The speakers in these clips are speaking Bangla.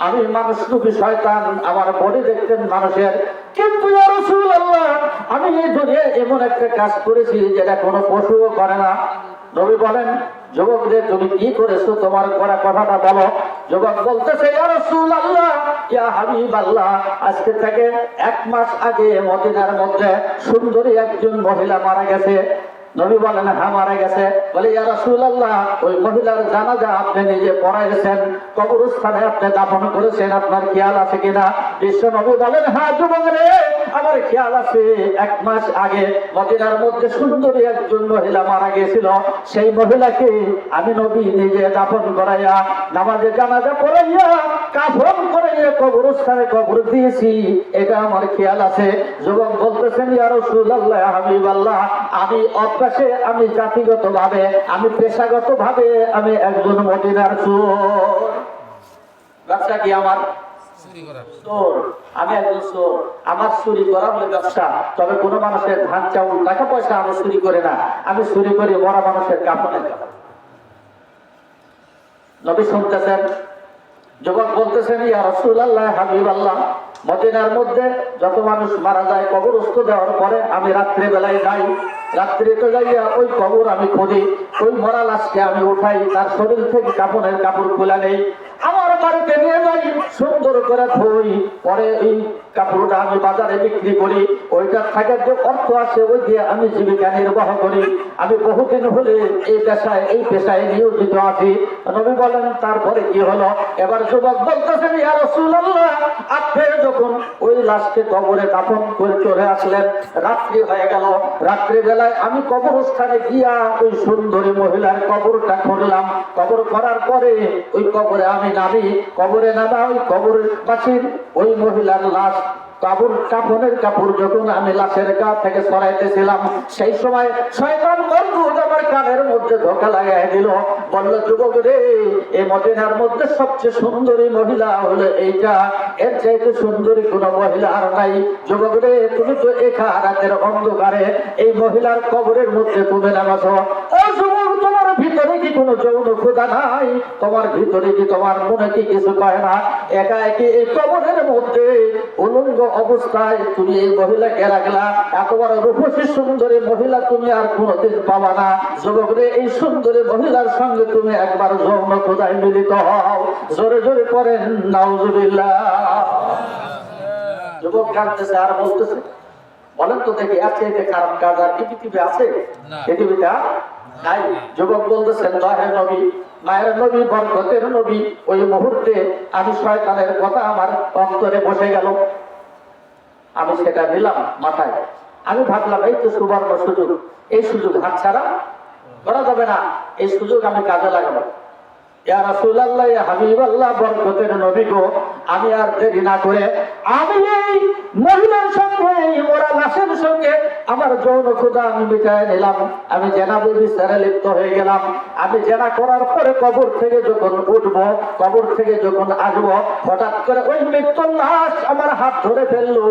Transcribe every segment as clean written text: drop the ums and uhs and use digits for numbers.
আমি মানুষ রূপী শয়তান, আমার বডি দেখতেন মানুষের, কিন্তু ইয়া রাসূলুল্লাহ আমি এই দুনিয়ায় এমন একটা কাজ করেছি যেটা কোনো পশুও করে না। নবী বলেন, যুবকদের তুমি কি করেছো, তোমার করা কথাটা বলো। যুবক বলতেছে, ইয়া রাসূলুল্লাহ, ইয়া হাবিবাল্লাহ, আজকে থেকে 1 মাস আগে মদিনার মধ্যে সুন্দরী একজন মহিলা মারা গেছে। নবী বলেন, হ্যাঁ মারা গেছে। বলে, ইয়া রাসূলুল্লাহ, ওই মহিলার জানাজা আপনি নিজে পড়াইছেন, কবরস্থানে আপনি দাফন করেছেন, আপনার খেয়াল আছে কিনা? বিশ্ব নবী বলেন, হ্যাঁ যুবক রে, আমার খেয়াল আছে। 1 মাস আগে মদিনার মধ্যে সুন্দরী একজন মহিলা মারা গিয়েছিল, সেই মহিলাকে আমি নবী নিজে দাফন করাইয়া, নামাজে জানাজা পড়াইয়া, কাফন করাইয়া কবরস্থানে কবর দিয়েছি, এটা আমার খেয়াল আছে। যুবক বলতেছেন, ইয়া রাসূলুল্লাহ, ইয়া হাবিবাল্লাহ, আমি অভ্যাসে, আমি জাতিগত ভাবে, আমি পেশাগত ভাবে আমি একজন মদিনার চোর। ব্যবসা কি আমার? চোর। আমি একজন চোর। আমার চুরি করা হলে ব্যবসা। তবে কোন মানুষের ধান চাউল টাকা পয়সা আমি চুরি করি না, আমি চুরি করি মরা মানুষের কাফনের কাপড়। নবী শুনতেছেন, যুবক বলতেছেন, ইয়া রাসূলুল্লাহ, হাবিবাল্লাহ, মদিনার মধ্যে যত মানুষ মারা যায় কবরস্থ দেওয়ার পরে আমি রাত্রে বেলায় যাই, রাত্রিতে যাইয়া ওই কবর আমি খুঁজি, ওই মরা লাশকে আমি উঠাই, তার শরীর থেকে কাপড়ের কাপড় খুলে নেই, আমার বাড়িতে নিয়ে যাই, সুন্দর করে ধুই, পরে এই কাপড়টা আমি বাজারে বিক্রি করি, ওইটার থেকে যে অর্থ আসে ওই দিয়ে আমি জীবিকা নির্বাহ করি। আমি বহুদিন হলে এই পেশায় নিয়োজিত আছি। নবী বলেন, তারপরে কি হলো? এবার যুবক বলতেছেন, ইয়া রাসূলুল্লাহ, আপনি যখন ওই লাশকে কবরে দাফন করে চলে আসলেন, রাত্রি হয়ে গেল, রাত্রি বেলায় আমি কবরস্থানে গিয়া ওই সুন্দরী মহিলার কবরটা খুঁড়লাম, কবর করার পরে ওই কবরে আমি নামি, কবরে নামা ওই কবরের পাশের ওই মহিলার লাশ কাপড়ের কাপড় যখন আমি লাশের গা থেকে সরাইতেছিলাম, সেই সময় শয়তান বন্ধু আমার কানের মধ্যে ধোকা লাগাই দিল। বলল, যুবক রে, এই মদিনার মধ্যে সবচেয়ে সুন্দরী মহিলা হলো এইটা, এর চাইতে সুন্দরী কোন মহিলা আর নাই। যুবক রে, তুমি তো একা রাতের অন্ধকারে এই মহিলার কবরের মধ্যে তুমি নামাছো। ও যুবক, তোমার ভিতরে কি কোনো যৌন ক্ষুধা নাই? তোমার ভিতরে কি, তোমার মনে কি কিছু কয় না? একা একই এই কবরের মধ্যে উলঙ্গ অবস্থায় তুমি এই মহিলাকে রাখলা, এত বড় রূপসী সুন্দরী মহিলা তুমি আর কোনোদিন পাবা না। যুবক রে, এই সুন্দরী মহিলার সঙ্গে তুমি একবার যৌন ক্ষুধায় মিলিত হও। জোরে জোরে করেন নাউজুবিল্লাহ। যুবক কাঁদতেছে আর বলতেছে, বলেন তো দেখি, আছে এতে খারাপ কাজ আর কি পৃথিবী আছে? পৃথিবীটা নাই। যুবক বলতেছেন, দয়ার নবী, মায়ের নবী, বরকতের নবী, ওই মুহূর্তে আমি শয়তানের কথা আমার অন্তরে বসে গেল, আমি সেটা নিলাম মাথায়। আমি ভাবলাম, এই তো সুবর্ণ সুযোগ, এই সুযোগ হাতছাড়া করা যাবে না, এই সুযোগ আমি কাজে লাগাবো। ইয়া রাসূলুল্লাহ, ইয়া হাবিবাল্লাহ, বরকতের নবী গো, আমি আর দেরি না করে আমি এই মহিলার সঙ্গে, এই মরা লাশের সঙ্গে আমার যৌন ক্ষুধা আমি মিটায় নিলাম। আমি জেনাবে বিচারে লিপ্ত হয়ে গেলাম। আমি জেনা করার পরে কবর থেকে যখন উঠবো, কবর থেকে যখন আসবো, হঠাৎ করে ওই মৃত্যুর লাশ আমার হাত ধরে ফেললো।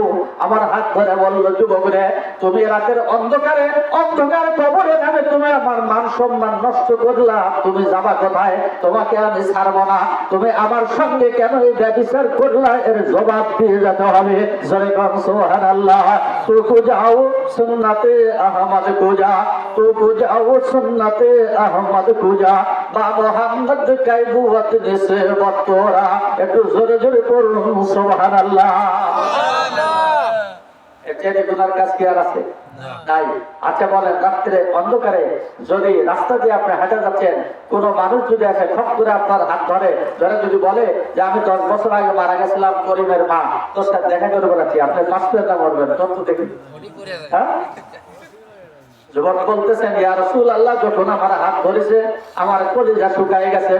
আমার হাত ধরে বলল, যুবক রে, তুমি রাতের অন্ধকারে অন্ধকার কবরে নামে তুমি আমার মান সম্মান নষ্ট করলা, তুমি যাবা কোথায়? তোমাকে আমি ছাড়বো না। তুমি আমার সঙ্গে কেন এই ব্যভিচার করলা, এর জবাব দিয়ে যেতে হবে। জোরে কর সুবহানাল্লাহ। তু যাও সুন্নাতে আহমদ কুজা, তু যাও সুন্নাতে আহমদ কুজা, বা মোহাম্মদ কাইবুয়াত নিসে বতরা। একটু জোরে জোরে করুন সুবহানাল্লাহ। এর গুনার কাজ কি আর আছে? নাই। আচ্ছা বলেন, রাত্রে অন্ধকারে যদি রাস্তা দিয়ে আপনি হাঁটা যাচ্ছেন, কোন মানুষ যদি আসে খপ করে আপনার হাত ধরে যদি বলে যে আমি 10 বছর আগে মারা গেছিলাম করিমের মা, তোর সাথে দেখা করে বলেছি, আপনি 5 মিনিট মরবেন, তথ্য দেখে। হ্যাঁ, যুবক বলতেছেন, ইয়া রাসূলুল্লাহ, যখন আমার হাত ধরেছে আমার কলিজা শুকায় গেছে,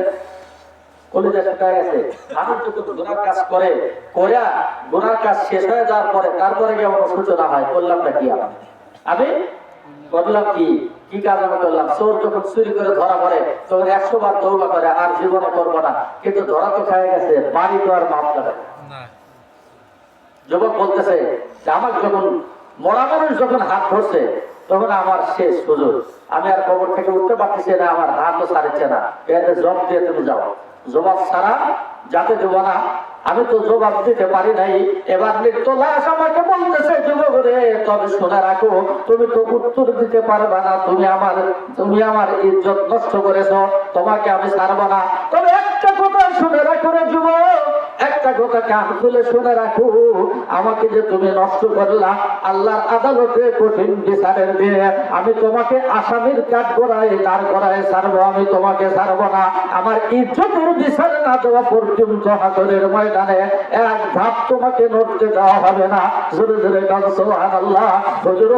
কলিজা শুকায় গেছে। মানুষ যখন গুনার কাজ করে, কইরা গুনার কাজ শেষ হয়ে যাওয়ার পরে তারপরে কেমন সূচনা হয়, করলামটা কি আমি করলাম, কি কাজ আমি করলাম? চোর যখন চুরি করে ধরা পড়ে তখন 100 বার তওবা করে, আর জীবনে করবো না, কিন্তু ধরা তো খেয়ে গেছে, বাড়ি তো আর মাফ করে না। যুবক বলতেছে, আমার যখন মরা মানুষ যখন হাত ধরছে তখন আমার শেষ সুযোগ, আমি আর কবর থেকে উঠতে পারতেছি না, আমার হাতও ছাড়ছে না, এতে জব দিয়ে তুমি যাও, জবাব ছাড়া যাতে দেবো না। আমি তো জবাব দিতে পারি নাই। এবার মৃত লাশ আমাকে বলতেছে, যুবক রে, তবে শুনে রাখো, তুমি তো উত্তর দিতে পারবে না, তুমি আমার ইজ্জত নষ্ট করেছো, তোমাকে আমি ছাড়বো না। তবে একটা কথা শুনে রাখো রে যুবক, একটা কথা কান খুলে শুনে রাখো, আমাকে যে তুমি নষ্ট করলা, আল্লাহর আদালতে কঠিন বিচারের দিনে আমি তোমাকে আসামির কাঠ করায় দাঁড় করায় ছাড়বো, আমি তোমাকে ছাড়বো না। আমার ইজ্জতের বিচার না দেওয়া পর্যন্ত হাসরের ময়দানে এক ধাপ তোমাকে নড়তে দেওয়া হবে না। জোরে জোরে কান সুবহানাল্লাহ। হুজুর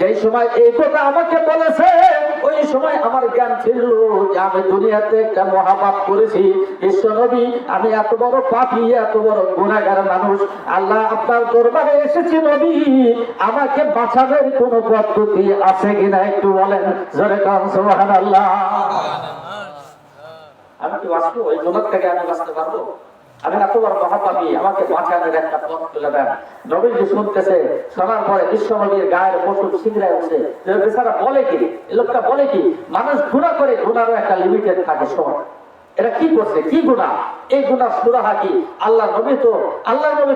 যেই সময় এই কথা আমাকে বলেছে, ওই সময় আমার জ্ঞান ছিল যে আমি দুনিয়াতে একটা মহাপাপ করেছি। বিশ্ব নবী, আমি এত বড় পাপী, এত বড় গুনাহগার মানুষ, আল্লাহ আপনার দরবারে এসেছি নবী, আমাকে বাঁচানোর কোন পদ্ধতি আছে কিনা একটু বলেন। জোরে কান সুবহানাল্লাহ। আমি কি বাঁচবো? ওই গুনাহ থেকে আমি বাঁচতে পারবো? আমি এত বড় মহাপাপী, আমাকে বাঁচানোর একটা পথ তুলে দেন। নবীজি শুনতেছে, শোনার পরে বিশ্ব নবীর গায়ের পশু ছিঁড়ায় উঠছে। বেচারা বলে কি, এই লোকটা বলে কি, মানুষ গুনাহ করে, গুনারও একটা লিমিটেড থাকে সময়। এটা কি করছে, কি গুনাহ? এই গুনাহ সুরাহা কি? আল্লাহ নবী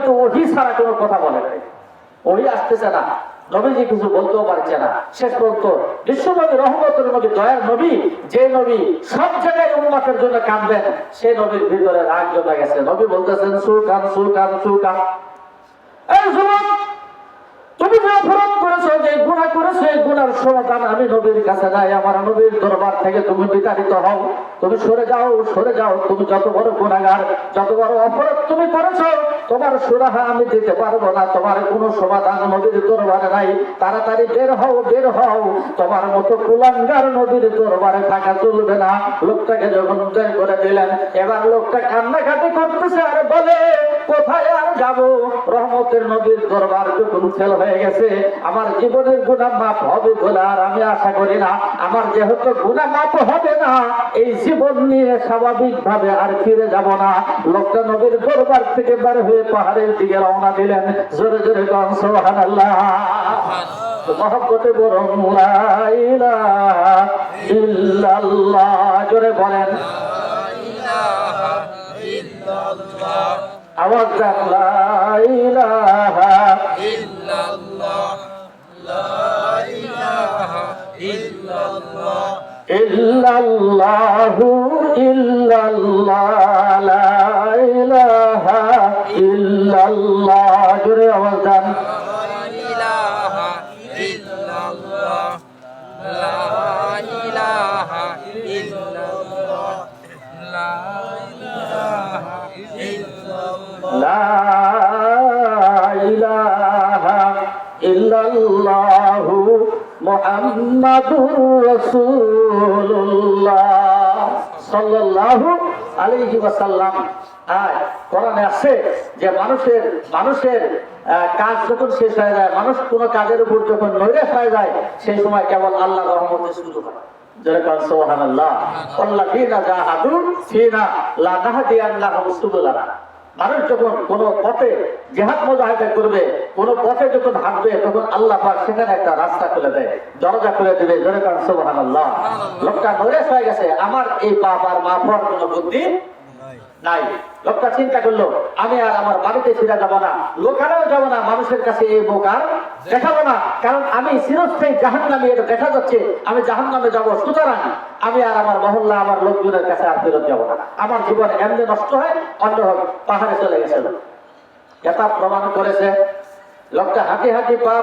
তো ওহী ছাড়া কোনো কথা বলে নাই, ওহী আসতেছে না, নবীজি কিছু বলতেও পারছে না। শেষ পর্যন্ত বিশ্বনবী, রহমতের নবী, দয়ার নবী, যে নবী সব জায়গায় উম্মতের জন্য কাঁদবেন, সেই নবীর ভিতরে রাগ জমে গেছে। নবী বলতেছেন, সুকান সুকান সুকান, এই যুবক, তুমি যে অপরাধ করেছো, যে গুনাহ করেছো, এই গুনার সমাধান আমি নবীর কাছে নাই। আমার নবীর দরবার থেকে তুমি বিতাড়িত হও, তুমি সরে যাও, সরে যাও। তুমি যত বড় গুনাহগার, যত বড় অপরাধ তুমি করেছো, তোমার সুরাহা আমি দিতে পারবো না, তোমার কোনো সমাধান নবীর দরবারে নাই। তাড়াতাড়ি বের হও, বের হও। তোমার মতো কুলাঙ্গার নবীর দরবারে থাকা চলবে না। লোকটাকে যখন বের করে দিলেন, এবার লোকটা কান্নাকাটি করতেছে আর বলে, কোথায় আর যাবো? রহমতের নবীর দরবার যখন ফেল হয়ে গেছে, আমার জীবনের গুনাহ মাফ হবে বলে আর আমি আশা করি না। আমার যেহেতু গুনাহ মাফ হবে না, এই জীবন নিয়ে স্বাভাবিক ভাবে আর ফিরে যাব না। লোকটা নবীর দরবার থেকে বের হয়ে পাহাড়ের দিকে রওনা দিলেন। জোরে জোরে গান সুবহানাল্লাহ। মহব্বতে বরং লা ইলাহা ইল্লাল্লাহ, জোরে বলেন আওয়াজ দেন, লা ইলাহা ইল্লাল্লাহ, লা ইলাহা ইল্লাল্লাহ, ইল্লাল্লাহু ইল্লাল্লাহ, লা ইলাহা ইল্লাল্লাহ, জোরে আওয়াজ দেন, লা ইলাহা ইল্লাল্লাহ, লা ইলাহা ইল্লাল্লাহ, লা ইলাহা ইল্লাল্লাহ, লা ইলাহা ইল্লাল্লাহু মুহাম্মাদুর রাসূলুল্লাহ সাল্লাল্লাহু আলাইহি ওয়াসাল্লাম। কোরআনে আছে যে মানুষের কাজ যখন শেষ হয়ে যায়, মানুষ কোনো কাজের উপর যখন নৈরাশ হয়ে যায়, সেই সময় কেবল আল্লাহর রহমতে শুরু হয়। যেরকম সুবহানাল্লাহ, আল্লাযীনা জাহাদু ফিনা লানাহদিয়ান্নাহুম সুবুলানা। মানুষ যখন কোন পথে জিহাদ মুজাহিদা করবে, কোন পথে যখন হাঁটবে, তখন আল্লাহ পাক সেখানে একটা রাস্তা খুলে দেয়, দরজা খুলে দেবে। যেরকম সুবহানাল্লাহ। লোকটা নৈরাশ হয়ে গেছে, আমার এই পাপ আর মাফ হওয়ার কোনো বুদ্ধি নাই। লোকটা চিন্তা করলো, আমি আর আমার বাড়িতে ফিরে যাবো না, লোকালেও যাবো না, মানুষের কাছে এই মুখ আর দেখাবো না, কারণ আমি চিরস্থায়ী জাহান্নামী, এটা দেখা যাচ্ছে আমি জাহান্নামে যাবো। সুতরাং আমি আর আমার মহল্লা, আমার লোকজনের কাছে আর ফেরত যাবো না। আমার জীবন এমনি নষ্ট হয়, অন্য পাহাড়ে চলে গেছিল। এটা প্রমাণ করেছে লোকটা হাঁটি হাঁটি পা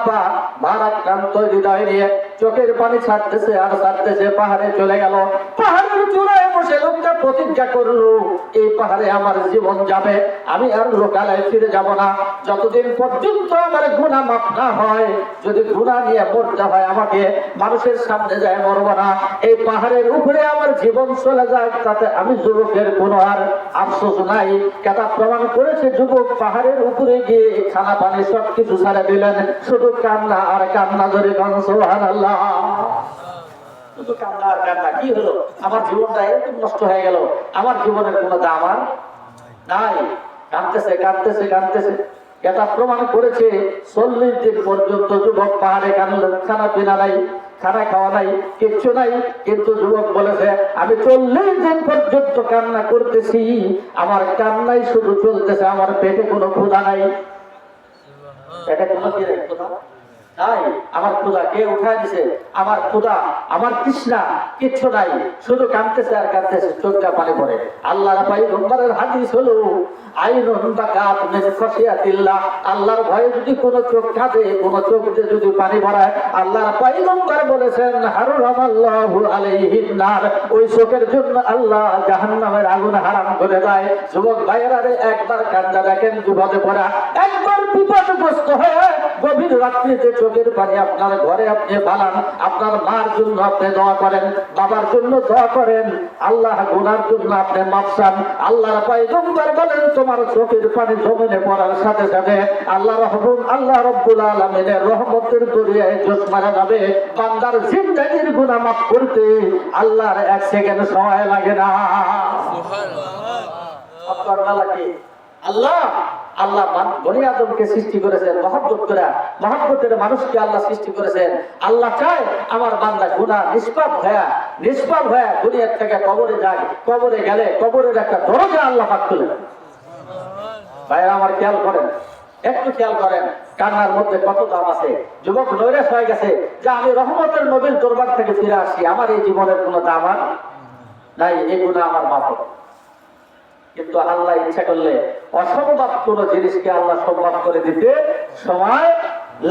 ভারাক্রান্ত হৃদয় নিয়ে চোখের পানি ছাড়তেছে আর ছাড়তেছে, পাহাড়ে চলে গেল। পাহাড়ের চূড়ায় বসে লোকটা প্রতিজ্ঞা করলো, এই পাহাড়ে আমার জীবন যাবে, আমি আর লোকালয়ে ফিরে যাব না, যতদিন পর্যন্ত আমার গুনাহ মাফ না হয়। যদি গুনাহ নিয়ে মরতে হয়, আমাকে মানুষের সামনে যায় মরবো না। এই পাহাড়ের উপরে আমার জীবন চলে যায়, তাতে আমি যুবকের কোনো আর আফসোস নাই। কেতা প্রমাণ করেছে, যুবক পাহাড়ের উপরে গিয়ে খানা পানি সবকিছু ছাড়া দিলেন, শুধু কান্না আর কান্না। ধরে সুবহানাল্লাহ। শুধু কান্না আর কান্না। কি হলো? আমার জীবনটা এরকম নষ্ট হয়ে গেল, আমার জীবনের কোনো দাম আর নাই। কাঁদতেছে কাঁদতেছে কাঁদতেছে। এটা প্রমাণ করেছে 40 দিন পর্যন্ত যুবক পাহাড়ে কানলেন, খানা পিনা নাই। খানা খাওয়া নাই, কিচ্ছু নাই। কিন্তু যুবক বলেছে আমি 40 দিন পর্যন্ত কান্না করতেছি, আমার কান্নাই শুধু চলতেছে, আমার পেটে কোনো ক্ষুধা নাই। পেটে কোনো কি নাই, ক্ষুধা নাই। আমার ক্ষুধা কে উঠায় দিছে? আমার ক্ষুধা, আমার তৃষ্ণা কিচ্ছু নাই, শুধু কাঁদতেছে আর কাঁদতেছে, চোখটা পানি পড়ে। আল্লাহর পয়গম্বরের হাদিস হলো আইনুন বাকাত মিন খাশিয়াতিল্লাহ, আল্লাহর ভয়ে যদি কোনো চোখ কাঁদে, কোনো চোখ দিয়ে যদি পানি পড়ে, আল্লাহর পয়গম্বর বলেছেন হারামাল্লাহু আলাইহিন নার, ওই চোখের জন্য আল্লাহ জাহান্নামের আগুন হারাম করে দেয়। যুবক ভাইয়েরা একবার কান্দা দেখেন বিপদে পড়া, একবার বিপদগ্রস্ত হয়ে গভীর রাত্রিতে চোখের পানি আপনার ঘরে আপনি বানান, আপনার মার জন্য আপনি দোয়া করেন, বাবার জন্য দোয়া করেন, আল্লাহ গুনার জন্য আপনি মাফ চান। আল্লাহর পয়গম্বর বলেন তোমার চোখের পানি জমিনে পড়ার সাথে সাথে আল্লাহ রব্বুল আলামিনের রহমতের দরিয়ায় জোশ মারা যাবে। বান্দার জিন্দেগির গুনাহ মাফ করতে আল্লাহর 1 সেকেন্ড সময় লাগে না। আপনার নালাকি আল্লাহ বনি আদমকে সৃষ্টি করেছেন মহব্বত করে, মহব্বতের মানুষকে আল্লাহ সৃষ্টি করেছেন। আল্লাহ চায় আমার বান্দা গুনাহ নিষ্পাপ হয়ে দুনিয়ার থেকে কবরে যায়, কবরে গেলে কবরের একটা দরজা আল্লাহ পাক খুলে দেন। ভাইরা আমার খেয়াল করেন, একটু খেয়াল করেন, কান্নার মধ্যে কত দাম আছে। যুবক নৈরাশ হয়ে গেছে যে আমি রহমতের নবীর দরবার থেকে ফিরে আসি, আমার এই জীবনের কোনো দাম আর নাই, এই গুনাহ আমার মাফ হবে। কিন্তু আল্লাহ ইচ্ছা করলে অসম্ভব কোন জিনিসকে আল্লাহ সম্ভব করে দিতে সময়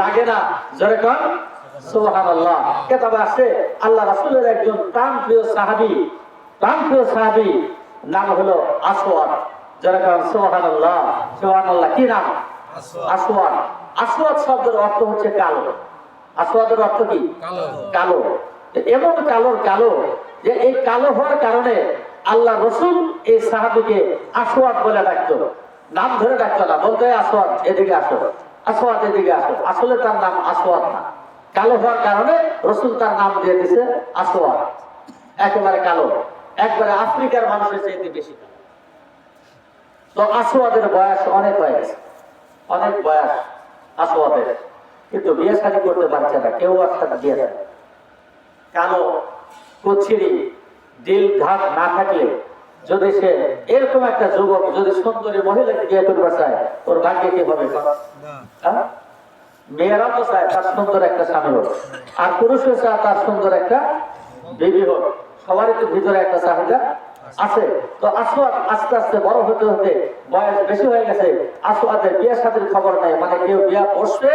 লাগে না। যেরকম সুবহানাল্লাহ, কিতাবে আছে আল্লাহ রাসূলের একজন প্রাণপ্রিয় সাহাবী নাম হলো আসওয়াদ। যেরকম সুবহানাল্লাহ, কি নাম? আসওয়াদ। আসওয়াদ শব্দের অর্থ হচ্ছে কালো। আসওয়াদের অর্থ কি? কালো। এমন কালো যে এই কালো হওয়ার কারণে আল্লাহ রসুল এই সাহাবীকে আসওয়াদ বলে ডাকতো, নাম ধরে ডাকতো না, বলতো আসওয়াদ এদিকে আসো, আসওয়াদ এদিকে আসো। আসলে তার নাম আসওয়াদ না, কালো হওয়ার কারণে রসুল তার নাম দিয়ে দিছে আসওয়াদ। একেবারে কালো, একবারে আফ্রিকার মানুষের চাইতে বেশি। তো আসওয়াদের বয়স অনেক হয়ে গেছে, অনেক বয়স আসওয়াদের, কিন্তু বিয়ে শাদী করতে পারছে না, কেউ একসাথে বিয়ে দেয়। কালো কুচ্ছিরি দিল ধাক না থাকলে যদি সে এরকম একটা যুবক যদি সুন্দরী মহিলাকে বিয়ে করতে চায়, ওর ভাগ্যে কি হবে? মেয়েরা তো চায় তার সুন্দর একটা স্বামী হোক, আর পুরুষও চায় তার সুন্দর একটা বিবি হোক। সবারই তো ভিতরে একটা চাহিদা আছে। তো আসওয়াদ আস্তে আস্তে বড় হতে হতে বয়স বেশি হয়ে গেছে, আসওয়াদের বিয়ে শাদীর খবর নাই, মানে কেউ বিয়ে বসবে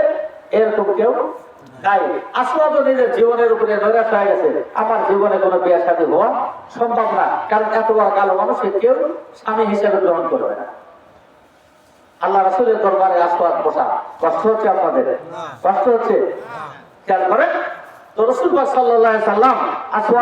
এরকম কেউ নাই। আসওয়াদও নিজের জীবনের উপরে নৈরাশ হয়ে গেছে, আমার জীবনে কোনো বিয়ে শাদী হওয়া সম্ভব না, কারণ এত বড় কালো মানুষকে কেউ স্বামী হিসেবে গ্রহণ করবে না। আল্লাহ রাসূলের দরবারে আসওয়াদ বসা কষ্ট হচ্ছে? আপনাদের কষ্ট হচ্ছে? খেয়াল করেন তো, রাসূল সাল্লাল্লাহু আলাইহি সাল্লাম আসওয়াদ